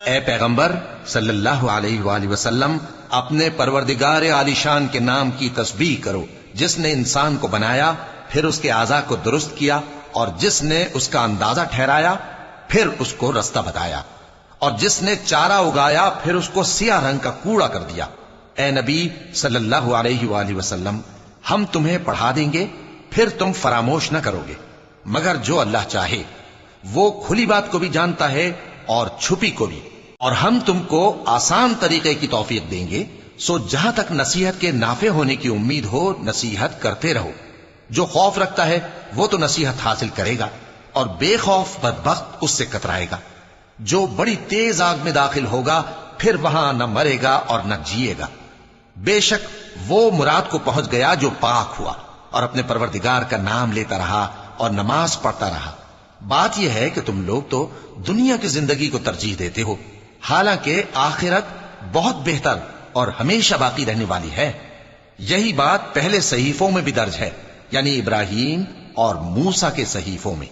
اے پیغمبر صلی اللہ علیہ وآلہ وسلم، اپنے پروردگار عالی شان کے نام کی تسبیح کرو، جس نے انسان کو بنایا، پھر اس کے اعضاء کو درست کیا، اور جس نے اس کا اندازہ ٹھہرایا، پھر اس کو رستہ بتایا، اور جس نے چارہ اگایا، پھر اس کو سیاہ رنگ کا کوڑا کر دیا۔ اے نبی صلی اللہ علیہ وآلہ وسلم، ہم تمہیں پڑھا دیں گے، پھر تم فراموش نہ کرو گے، مگر جو اللہ چاہے۔ وہ کھلی بات کو بھی جانتا ہے اور چھپی کو بھی، اور ہم تم کو آسان طریقے کی توفیق دیں گے، سو جہاں تک نصیحت کے نافع ہونے کی امید ہو نصیحت کرتے رہو۔ جو خوف رکھتا ہے وہ تو نصیحت حاصل کرے گا، اور بے خوف بدبخت اس سے کترائے گا۔ جو بڑی تیز آگ میں داخل ہوگا، پھر وہاں نہ مرے گا اور نہ جیے گا۔ بے شک وہ مراد کو پہنچ گیا جو پاک ہوا، اور اپنے پروردگار کا نام لیتا رہا اور نماز پڑھتا رہا۔ بات یہ ہے کہ تم لوگ تو دنیا کی زندگی کو ترجیح دیتے ہو، حالانکہ آخرت بہت بہتر اور ہمیشہ باقی رہنے والی ہے۔ یہی بات پہلے صحیفوں میں بھی درج ہے، یعنی ابراہیم اور موسیٰ کے صحیفوں میں۔